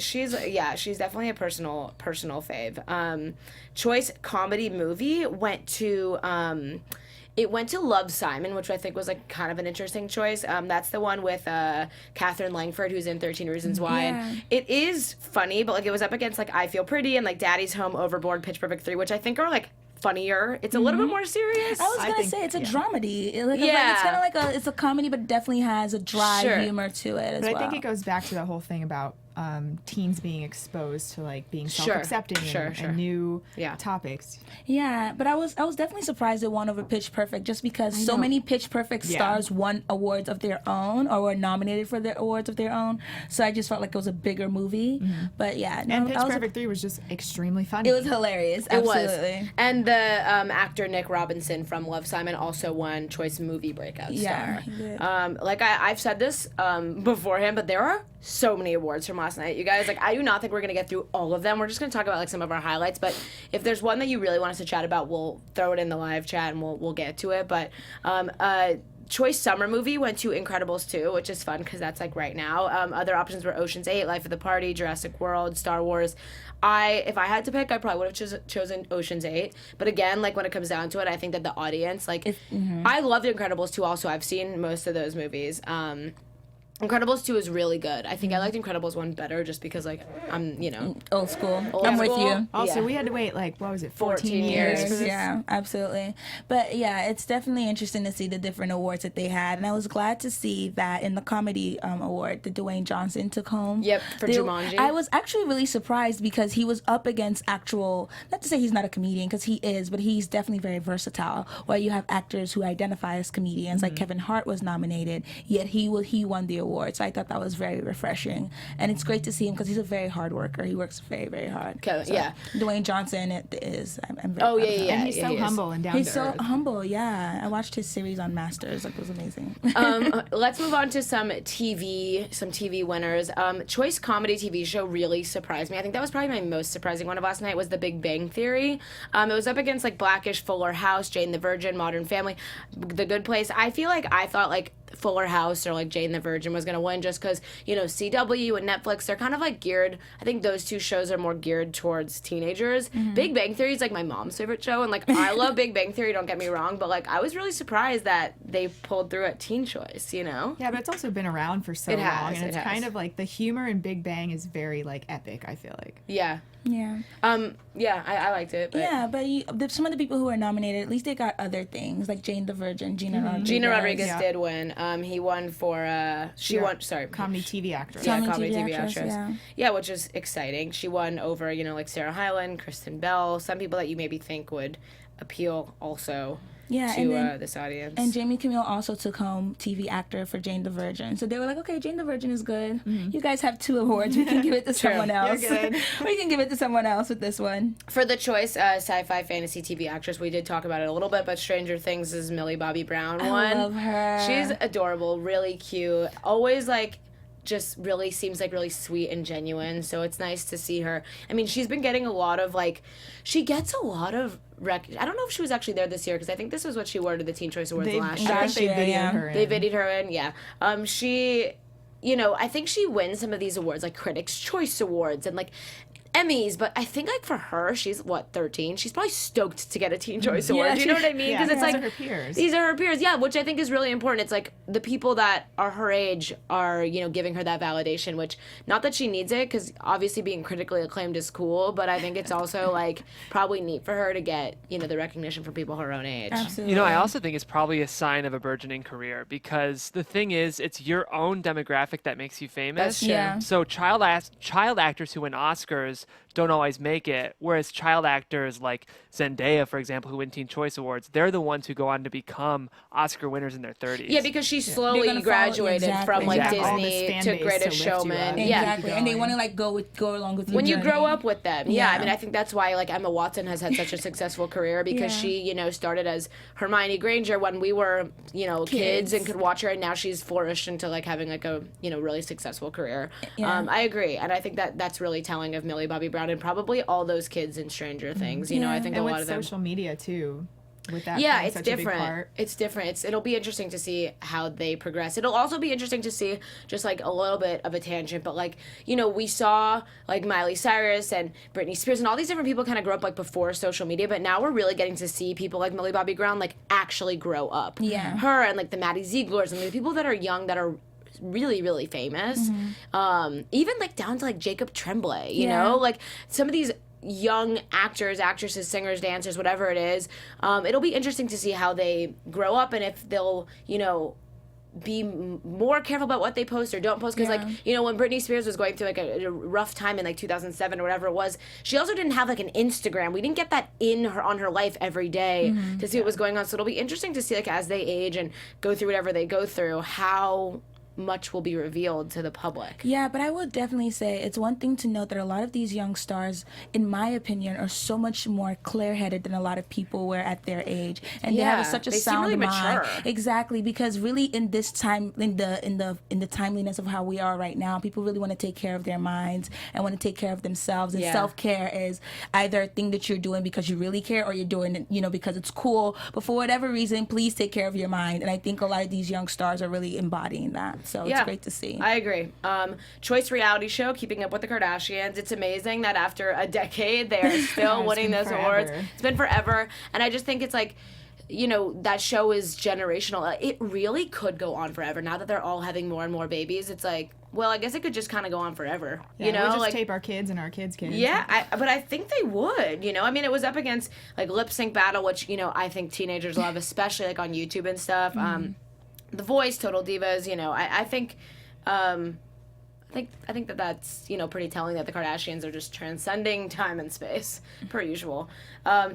She's definitely a personal fave. Choice comedy movie went to Love, Simon, which I think was kind of an interesting choice. That's the one with Catherine Langford, who's in 13 Reasons Why.
Yeah.
And it is funny, but it was up against I Feel Pretty and Daddy's Home, Overboard, Pitch Perfect 3, which I think are funnier. It's a little bit more serious.
I was gonna say it's a dramedy. It's kind of it's a comedy, but it definitely has a dry humor to it as well.
But I think it goes back to the whole thing about teens being exposed to being self-accepting and new topics.
Yeah, but I was definitely surprised it won over Pitch Perfect, just because so many Pitch Perfect stars won awards of their own or were nominated for their awards of their own. So I just felt like it was a bigger movie. But
and Pitch Perfect 3 was just extremely funny.
It was hilarious. Absolutely.
It was. And the actor Nick Robinson from Love, Simon also won Choice Movie Breakout Star.
He did.
I've said this beforehand, but there are so many awards from last night, you guys. I do not think we're gonna get through all of them. We're just gonna talk about some of our highlights. But if there's one that you really want us to chat about, we'll throw it in the live chat and we'll get to it. But Choice Summer Movie went to Incredibles 2, which is fun because that's right now. Other options were Ocean's 8, Life of the Party, Jurassic World, Star Wars. If I had to pick, I probably would have chosen Ocean's 8. But again, when it comes down to it, I think that the audience, I love The Incredibles 2 also. I've seen most of those movies. Incredibles 2 is really good. I think I liked Incredibles 1 better just because, I'm,
old school.
I'm
with you.
Also, we had to wait, what was it, 14 years for this?
Yeah, absolutely. But, yeah, it's definitely interesting to see the different awards that they had. And I was glad to see that in the comedy award that Dwayne Johnson took home.
Yep, for Jumanji.
I was actually really surprised because he was up against not to say he's not a comedian, because he is, but he's definitely very versatile, where you have actors who identify as comedians, like Kevin Hart was nominated, yet he won the award. So I thought that was very refreshing, and it's great to see him because he's a very hard worker. He works very, very hard. Dwayne Johnson I'm very
and he's so humble and down to earth.
He's so humble. Yeah, I watched his series on Masters. It was amazing.
Let's move on to some TV winners. Choice comedy TV show really surprised me. I think that was probably my most surprising one of last night was The Big Bang Theory. It was up against Blackish, Fuller House, Jane the Virgin, Modern Family, The Good Place. I thought Fuller House or Jane the Virgin was going to win just because, CW and Netflix, they're kind of geared, I think those two shows are more geared towards teenagers. Big Bang Theory is my mom's favorite show, and I love Big Bang Theory, don't get me wrong, but I was really surprised that they pulled through at Teen Choice,
Yeah, but it's also been around for so long, and it's kind of the humor in Big Bang is very epic, I feel like.
Yeah.
Yeah.
I liked it. But.
Yeah, but some of the people who were nominated, at least they got other things, like Jane the Virgin, Gina Rodriguez.
Gina Rodriguez did win. He won for she won. Sorry,
comedy TV actress.
Yeah, comedy TV actress.
Yeah.
Yeah, which is exciting. She won over like Sarah Hyland, Kristen Bell, some people that you maybe think would appeal also.
Yeah,
to this audience.
And Jamie Camille also took home TV actor for Jane the Virgin. So they were like, okay, Jane the Virgin is good. You guys have 2 awards. We can give it to someone else.
You're good.
We can give it to someone else with this one.
For the choice sci-fi fantasy TV actress, we did talk about it a little bit, but Stranger Things is Millie Bobby Brown one.
I love her.
She's adorable, really cute. Always just really seems really sweet and genuine, so it's nice to see her. I mean, she's been getting a lot of she gets a lot of I don't know if she was actually there this year, because I think this was what she wore to the Teen Choice Awards last year.
They videoed her in.
They videoed her in, yeah. She, I think she wins some of these awards, like Critics' Choice Awards and Emmys, but I think for her, she's 13. She's probably stoked to get a Teen Choice Award. Do you know what I mean? Because it's
these are her peers.
These are her peers, yeah, which I think is really important. It's the people that are her age are, giving her that validation, which, not that she needs it, because obviously being critically acclaimed is cool, but I think it's also probably neat for her to get, the recognition from people her own age.
Absolutely.
I also think it's probably a sign of a burgeoning career, because the thing is, it's your own demographic that makes you famous.
That's true.
Yeah.
So child actors who win Oscars don't always make it, whereas child actors like Zendaya, for example, who win Teen Choice Awards, they're the ones who go on to become Oscar winners in their 30s.
Yeah, because she slowly graduated from Disney to Greatest Showman.
Exactly. And they want to go along with you.
When you grow up with them. Yeah, I mean, I think that's why Emma Watson has had such a successful career, because she, started as Hermione Granger when we were, kids and could watch her, and now she's flourished into having a, really successful career.
Yeah.
I agree, and I think that's really telling of Millie Bobby Brown and probably all those kids in Stranger Things. I think
and
a lot of them.
social media too. With that
Yeah,
playing
it's
such a big
different.
part.
It's different. It'll be interesting to see how they progress. It'll also be interesting to see, just a little bit of a tangent, but we saw Miley Cyrus and Britney Spears and all these different people kind of grow up before social media, but now we're really getting to see people like Millie Bobby Brown actually grow up.
Yeah.
Her and the Maddie Zieglers and the people that are young that are really, really famous. Even down to Jacob Tremblay, you know? Some of these young actors, actresses, singers, dancers, whatever it is, it'll be interesting to see how they grow up and if they'll, be more careful about what they post or don't post, because when Britney Spears was going through a rough time in 2007 or whatever it was, she also didn't have an Instagram. We didn't get that on her life every day to see what was going on. So it'll be interesting to see as they age and go through whatever they go through, how much will be revealed to the public.
Yeah, but I would definitely say it's one thing to note that a lot of these young stars, in my opinion, are so much more clear-headed than a lot of people were at their age, and they have such a sound
really
mind.
mature.
Exactly, because really in this time, in the timeliness of how we are right now, people really want to take care of their minds and want to take care of themselves. And self-care is either a thing that you're doing because you really care, or you're doing it, because it's cool. But for whatever reason, please take care of your mind. And I think a lot of these young stars are really embodying that. So it's great to see.
I agree. Choice reality show, Keeping Up with the Kardashians. It's amazing that after a decade, they are still winning those awards. It's been forever. And I just think it's that show is generational. It really could go on forever. Now that they're all having more and more babies, it's well, I guess it could just kind of go on forever.
Yeah, we'll just tape our kids and our kids' kids.
Yeah, but I think they would. I mean, it was up against Lip Sync Battle, which I think teenagers love, especially on YouTube and stuff. The Voice, Total Divas. I think that's pretty telling that the Kardashians are just transcending time and space per usual.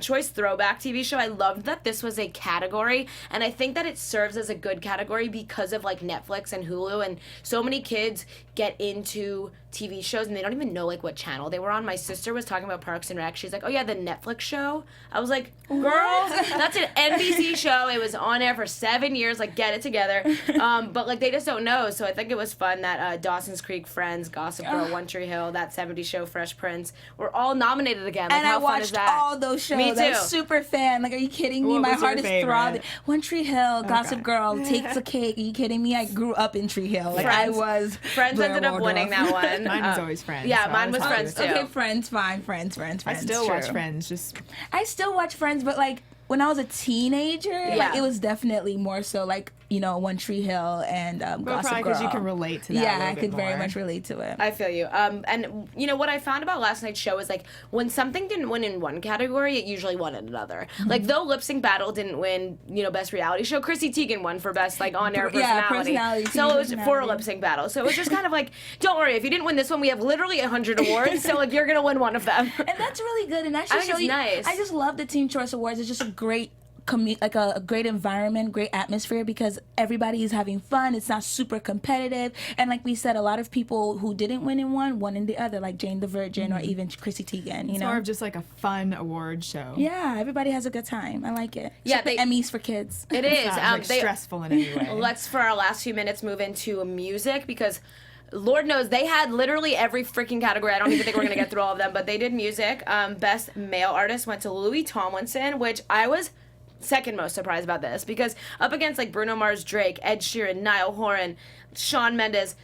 Choice Throwback TV show. I loved that this was a category, and I think that it serves as a good category because of Netflix and Hulu, and so many kids get into TV shows and they don't even know what channel they were on. My sister was talking about Parks and Rec. She's like, "Oh yeah, the Netflix show." I was like, "Girl, that's an NBC show. It was on air for 7 years. Get it together." But they just don't know. So I think it was fun that Dawson's Creek, Friends, Gossip Girl, One Tree Hill, That 70s Show, Fresh Prince were all nominated again.
And
how
I
fun is
watched
that?
all those shows.
Me too.
I'm a super fan. Are you kidding me? My heart is throbbing. One Tree Hill, Gossip Girl, Takes a Cake. Are you kidding me? I grew up in Tree Hill.
Friends ended up winning that one.
Mine was always Friends.
Yeah,
so
mine was Friends too.
Okay, Friends, fine. Friends.
I still watch Friends.
I still watch Friends, but when I was a teenager, it was definitely more so One Tree Hill and Gossip Girl.
Probably because you can relate to that.
Yeah, I could very much relate to it.
I feel you. And what I found about last night's show is like when something didn't win in one category, it usually won in another. Like though Lip Sync Battle didn't win, best reality show, Chrissy Teigen won for best like on-air personality. So it was for a Lip Sync Battle. So it was just kind of like, don't worry, if you didn't win this one, we have literally 100 awards. So like you're gonna win one of them.
And that's really good. And that's just
nice.
I just love the Teen Choice Awards. It's just a great a great environment, great atmosphere because everybody is having fun. It's not super competitive. And like we said, a lot of people who didn't win in one won in the other, like Jane the Virgin or even Chrissy Teigen.
It's more of just like a fun award show.
Yeah, everybody has a good time. I like it.
Yeah,
Emmys for kids.
It is.
It's not, stressful in any way.
Let's, for our last few minutes, move into music because Lord knows they had literally every freaking category. I don't even think we're going to get through all of them, but they did music. Best male artist went to Louis Tomlinson, which I was second most surprised about this because up against like Bruno Mars, Drake, Ed Sheeran, Niall Horan, Shawn Mendes,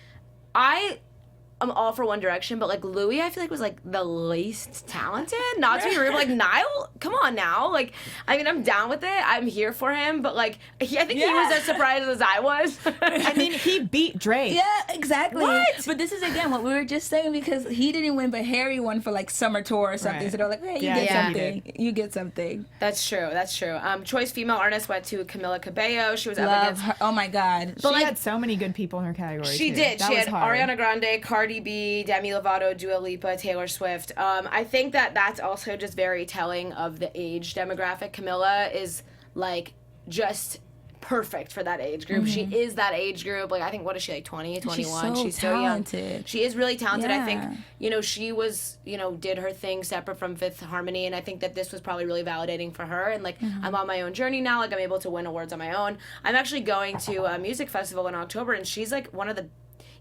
I'm all for One Direction, but like Louis, I feel like was like the least talented. Not to be rude, but like Niall, come on now. Like, I mean, I'm down with it. I'm here for him, but like, I think he was as surprised as I was.
I mean, he beat Drake.
Yeah, exactly.
What?
But this is again what we were just saying because he didn't win, but Harry won for like Summer Tour or something. Right. So they're like, hey, you get something. You get something.
That's true. That's true. Choice female artist went to Camila Cabello. She was up against
her. Oh my God.
She had so many good people in her category.
She did. She had Ariana Grande, Cardi B, Demi Lovato, Dua Lipa, Taylor Swift. I think that's also just very telling of the age demographic. Camila is like just perfect for that age group. She is that age group. Like I think what is she like 20, 21? She's so
talented.
Young. She is really talented. I think she was did her thing separate from Fifth Harmony, and I think that this was probably really validating for her. And like I'm on my own journey now. Like I'm able to win awards on my own. I'm actually going to a music festival in October, and she's like one of the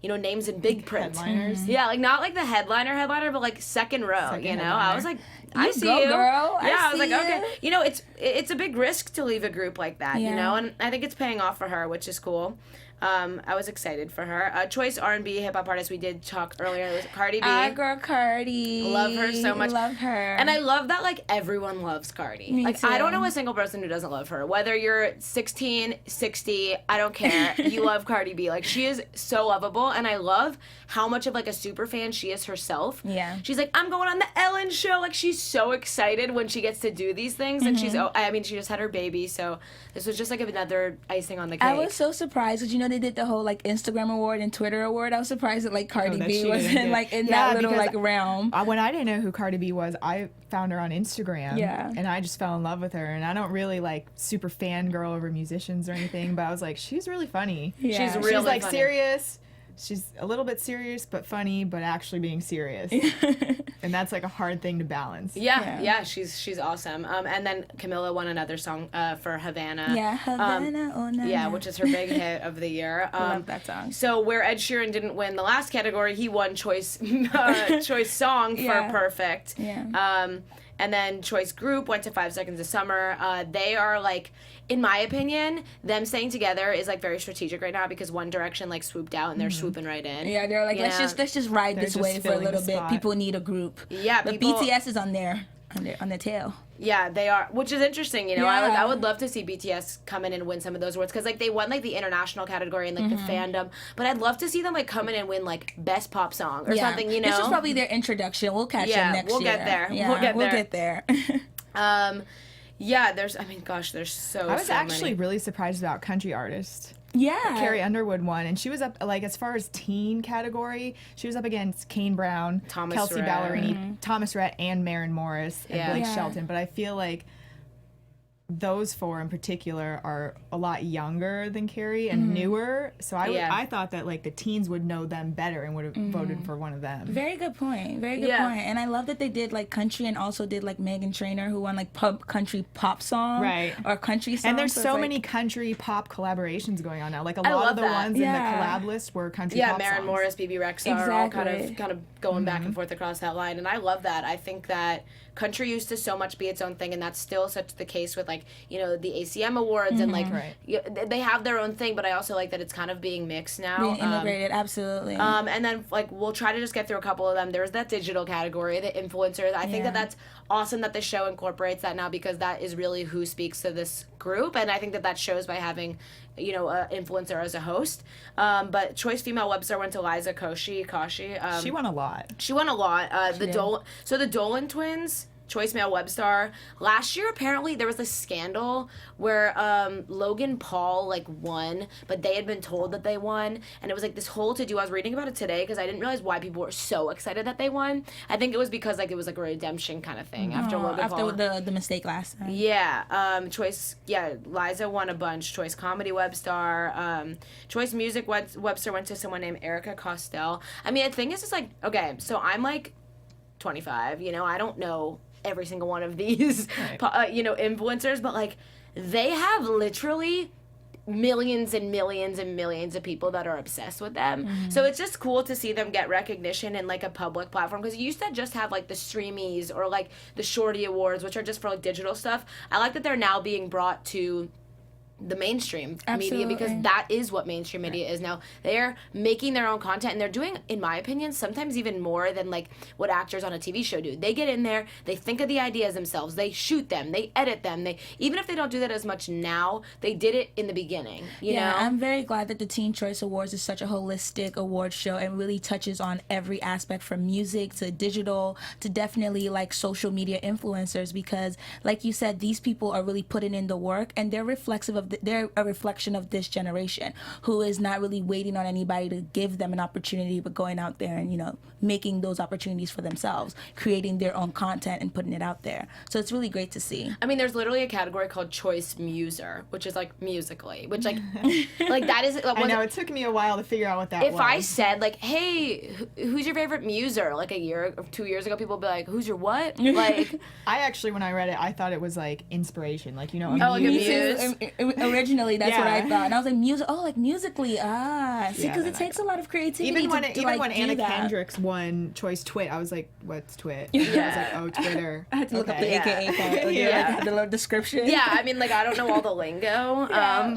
names in big print.
Headliners.
Yeah, like not like the headliner, but like second row,
Headliner.
I was like, I see you.
Girl.
Yeah, I was like,
you.
okay. It's a big risk to leave a group like that, and I think it's paying off for her, which is cool. I was excited for her. Choice R&B hip hop artist we did talk earlier. It was Cardi B.
Our girl Cardi.
Love her so much.
Love her.
And I love that like everyone loves Cardi.
Me
like
too.
I don't know a single person who doesn't love her. Whether you're 16, 60, I don't care. You love Cardi B. Like she is so lovable, and I love how much of like a super fan she is herself.
Yeah.
She's like, I'm going on the Ellen show. Like she's so excited when she gets to do these things, and she just had her baby, so this was just like another icing on the cake.
I was so surprised because they did the whole like Instagram award and Twitter award. I was surprised that like Cardi B was in like in that little like realm.
When I didn't know who Cardi B was, I found her on Instagram.
Yeah.
And I just fell in love with her. And I don't really like super fangirl over musicians or anything, but I was like, she's really funny.
Yeah. She's really
like
funny.
Serious. She's a little bit serious but funny, but actually being serious. And that's like a hard thing to balance.
Yeah, she's awesome. And then Camila won another song for Havana.
Yeah, Havana.
Yeah, which is her big hit of the year.
I love that song.
So where Ed Sheeran didn't win the last category, he won choice song for Perfect.
Yeah.
And then choice group went to 5 Seconds of Summer. They are like, in my opinion, them staying together is like very strategic right now because One Direction like swooped out and they're swooping right in.
Yeah, they're like, let's just ride this wave for a little bit. People need a group.
Yeah,
but BTS is on their tail.
Yeah, they are, which is interesting. I would love to see BTS come in and win some of those awards because like they won like the international category and like the fandom, but I'd love to see them like come in and win like best pop song or something.
This is probably their introduction. We'll catch them next year.
We'll get there.
Yeah, we'll get there.
Yeah, there's so.
I was actually
many.
really surprised about country artist.
Yeah.
Carrie Underwood won, and she was up, like, as far as teen category, she was up against Kane Brown, Kelsey Ballerini, Thomas Rhett, and Maren Morris, and Blake Shelton. But I feel like those four in particular are a lot younger than Carrie and newer. So I thought that, like, the teens would know them better and would have voted for one of them.
Very good point. Very good point. And I love that they did, like, country and also did, like, Meghan Trainor, who won, like, country pop song.
Right.
Or country song.
And there's so many country pop collaborations going on now. Like, a lot of the ones in the collab list were country pop songs.
Yeah, Maren Morris, BB Rexa are all kind of going back and forth across that line. And I love that. I think that country used to so much be its own thing, and that's still such the case with, like, like, you know, the ACM awards and like they have their own thing, but I also like that it's kind of being mixed now.
Being integrated, absolutely.
And then like we'll try to just get through a couple of them. There's that digital category, the influencers. I think that that's awesome that the show incorporates that now, because that is really who speaks to this group, and I think that shows by having, you know, an influencer as a host. But Choice Female Webster went to Liza Koshy.
She won a lot.
She won a lot. The Dolan twins, Choice Male Webstar. Last year, apparently, there was this scandal where Logan Paul, like, won, but they had been told that they won, and it was, like, this whole to-do. I was reading about it today because I didn't realize why people were so excited that they won. I think it was because, like, it was, like, a redemption kind of thing after Logan Paul.
After the mistake last time.
Yeah. Liza won a bunch. Choice Comedy Webstar. Choice Music Webster went to someone named Erica Costell. I mean, the thing is, it's like, okay, so I'm, like, 25, you know, I don't know every single one of these, you know, influencers, but like they have literally millions and millions and millions of people that are obsessed with them. So it's just cool to see them get recognition in like a public platform, because you used to just have like the Streamies or like the Shorty Awards, which are just for like digital stuff. I like that they're now being brought to the mainstream media, because that is what mainstream media is now. They're making their own content, and they're doing, in my opinion, sometimes even more than like what actors on a TV show do. They get in there, they think of the ideas themselves, they shoot them, they edit them. They, even if they don't do that as much now, they did it in the beginning. You know?
I'm very glad that the Teen Choice Awards is such a holistic award show and really touches on every aspect, from music to digital to definitely like social media influencers, because like you said, these people are really putting in the work, and they're they're a reflection of this generation who is not really waiting on anybody to give them an opportunity, but going out there and, you know, making those opportunities for themselves, creating their own content and putting it out there. So it's really great to see.
I mean, there's literally a category called Choice Muser, which is like musically, which like like that is.
I know, it took me a while to figure out what that was.
If I said like, hey, who's your favorite muser? Like a year or 2 years ago, people would be like, who's your what? Like,
I actually, when I read it, I thought it was like inspiration, like, you know,
like a muse.
Originally, that's what I thought, and I was like, music. Oh, like musically. See, because it takes a lot of creativity.
Even when
like,
Anna Kendrick's won Choice Twit, I was like, what's Twit? I was like, oh, Twitter.
I had to look up the AKA part, like, the little description.
Yeah, I mean, like, I don't know all the lingo,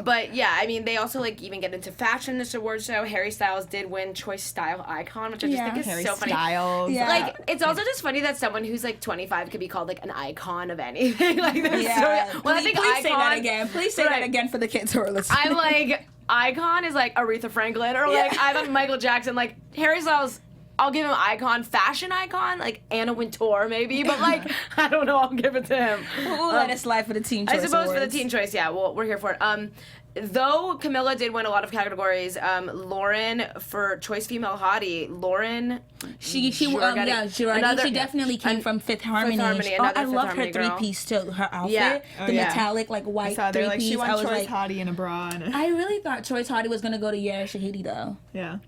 but yeah, I mean, they also like even get into fashion this award show. Harry Styles did win Choice Style Icon, which I just think is
Harry
so funny.
Styles.
Like, it's also just funny that someone who's like 25 could be called like an icon of anything. Like, so, well, I think
please
icon,
say that again. Please say that again for the kids who are listening.
I'm like, icon is like Aretha Franklin, or like I thought Michael Jackson. Like Harry Styles, I'll give him icon, fashion icon, like Anna Wintour maybe, but like I don't know, I'll give it to him.
We'll let it slide for the Teen Choice
I suppose
Awards.
For the Teen Choice, yeah, we're here for it. Though Camilla did win a lot of categories, Lauren for Choice Female Hottie, Lauren.
She definitely came from Fifth Harmony. I love her three-piece too. Her outfit, the metallic like white three-piece.
Like, she won
I was
Choice
like,
Hottie in a bra.
I really thought Choice Hottie was gonna go to Yara Shahidi though.
Yeah.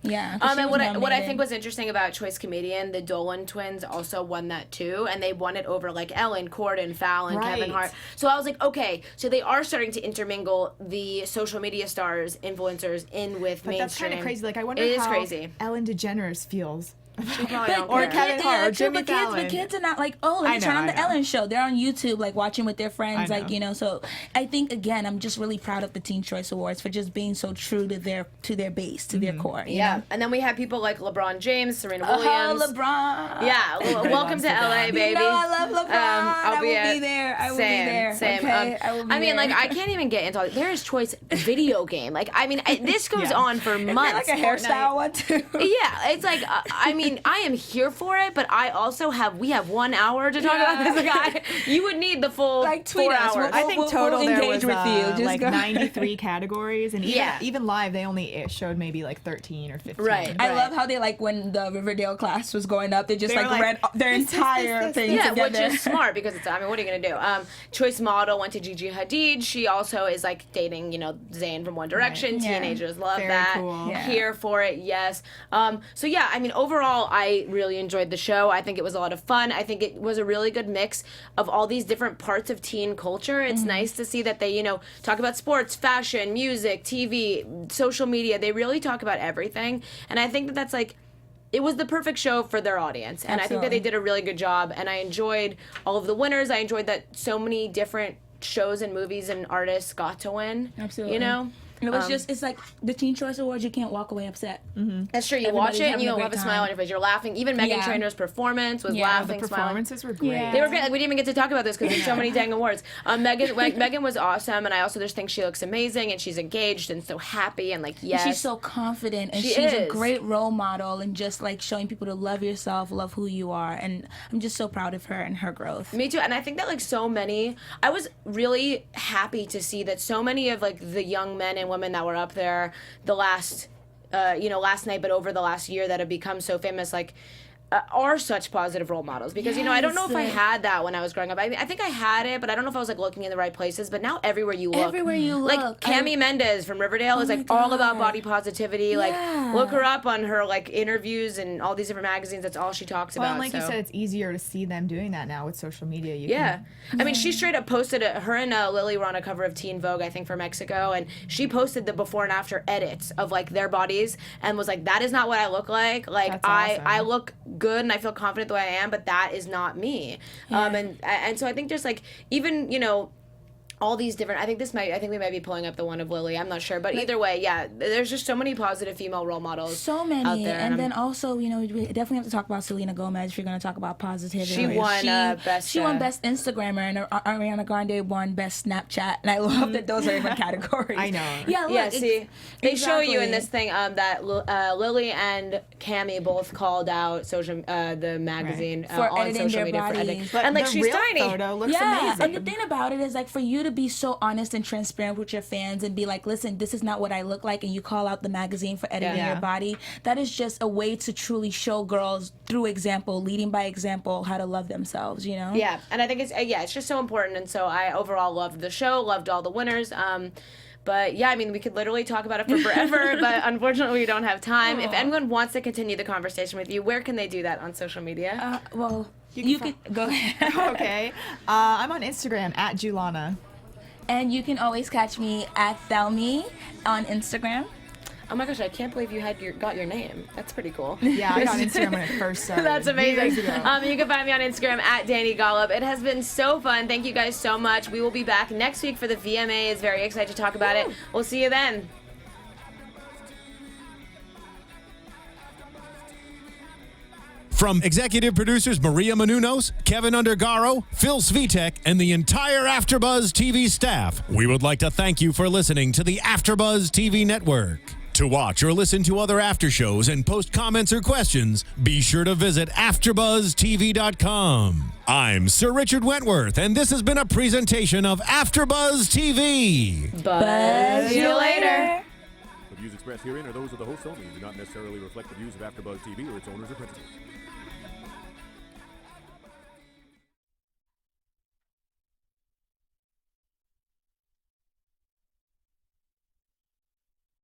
And what I think was interesting about Choice Comedian, the Dolan twins also won that too, and they won it over like Ellen, Corden, Fallon, Kevin Hart. So I was like, okay, so they are starting to intermingle the social media stars, influencers in with mainstream.
That's kind of crazy. Like, I wonder how Ellen DeGeneres feels.
Or
Kevin Hart, or Jimmy
Fallon. The kids are not like, oh, let me turn on the Ellen show. They're on YouTube, like watching with their friends, like, you know. So I think again, I'm just really proud of the Teen Choice Awards for just being so true to their base, to their core. You know?
And then we had people like LeBron James, Serena Williams.
LeBron.
Yeah, welcome to LA, baby.
You know I love LeBron. I will be there. I will be there.
Same.
Okay? I will be
I mean,
there.
like, I can't even get into all. There is Choice video game. Like, I mean, this goes on for months.
Like a hairstyle one too.
Yeah, it's like, I mean, I am here for it, but I also we have 1 hour to talk about this guy. You would need the full
like 4 hours.
I think total there was
with you. Just
like 93 categories, and even live they only showed maybe like 13 or 15.
Right.
I love how they like when the Riverdale class was going up, they just like read their entire thing together.
Which is smart because it's, I mean, what are you gonna do? Choice Model went to Gigi Hadid. She also is like dating, you know, Zayn from One Direction. Right. Teenagers love that. Cool. Here for it, yes. So yeah, I mean, overall, I really enjoyed the show. I think it was a lot of fun. I think it was a really good mix of all these different parts of teen culture. It's nice to see that they, you know, talk about sports, fashion, music, TV, social media. They really talk about everything. And I think that that's like, it was the perfect show for their audience. And I think that they did a really good job. And I enjoyed all of the winners. I enjoyed that so many different shows and movies and artists got to win.
Absolutely.
You know?
And it was it's like the Teen Choice Awards, you can't walk away upset.
That's true. You watch it and you'll have a smile on your face. You're laughing. Even Meghan Trainor's performance was laughing,
the performances were great.
They were great. Like, we didn't even get to talk about this because there's so many dang awards. Meghan was awesome, and I also just think she looks amazing, and she's engaged and so happy, and like yes,
she's so confident, and she's a great role model, and just like showing people to love yourself, love who you are, and I'm just so proud of her and her growth.
Me too, and I think that like so many, I was really happy to see that so many of like the young men and women that were up there the last night, but over the last year that have become so famous, like are such positive role models because I don't know if I had that when I was growing up. I think I had it, but I don't know if I was like looking in the right places. But now everywhere you look, like Cami Mendes from Riverdale is like all about body positivity. Like look her up on her like interviews and all these different magazines. That's all she talks about.
Well, like you said, it's easier to see them doing that now with social media.
I mean, she straight up posted it. Her and Lily were on a cover of Teen Vogue, I think, for Mexico, and she posted the before and after edits of like their bodies and was like, "That is not what I look like. Like
That's awesome.
I look good and I feel confident the way I am, but that is not me." And so I think just like even all these different. I think we might be pulling up the one of Lily. I'm not sure, but either way, there's just so many positive female role models.
So many,
out there,
and then also we definitely have to talk about Selena Gomez if you're going to talk about positivity.
She won best.
She won best Instagrammer, and Ariana Grande won best Snapchat, and I love that those are different categories.
I know.
Yeah, look,
see, they show you in this thing that Lily and Cami both called out the magazine
for
on
editing
social
their
media
bodies.
for editing,
But
and like
the
she's
real
tiny.
Photo looks
and
amazing.
the thing about it is like for you to be so honest and transparent with your fans and be like, listen, this is not what I look like, and you call out the magazine for editing your body. That is just a way to truly show girls through example, leading by example, how to love themselves.
Yeah, and I think it's just so important, and so I overall loved the show, loved all the winners. But yeah, I mean, we could literally talk about it for forever, but unfortunately we don't have time. If anyone wants to continue the conversation with you, where can they do that on social media?
You can go ahead.
Okay. I'm on Instagram at Julana.
And you can always catch me at Thelmy on Instagram.
Oh my gosh, I can't believe you got your name. That's pretty cool.
Yeah, I got on Instagram when it first started.
That's amazing.
Years ago.
You can find me on Instagram at Dani Golub. It has been so fun. Thank you guys so much. We will be back next week for the VMAs. Very excited to talk about it. We'll see you then.
From executive producers Maria Menounos, Kevin Undergaro, Phil Svitek, and the entire AfterBuzz TV staff, we would like to thank you for listening to the AfterBuzz TV network. To watch or listen to other after shows and post comments or questions, be sure to visit AfterBuzzTV.com. I'm Sir Richard Wentworth, and this has been a presentation of AfterBuzz TV.
Buzz you later.
The views expressed herein are those of the hosts only and do not necessarily reflect the views of AfterBuzz TV or its owners or principals.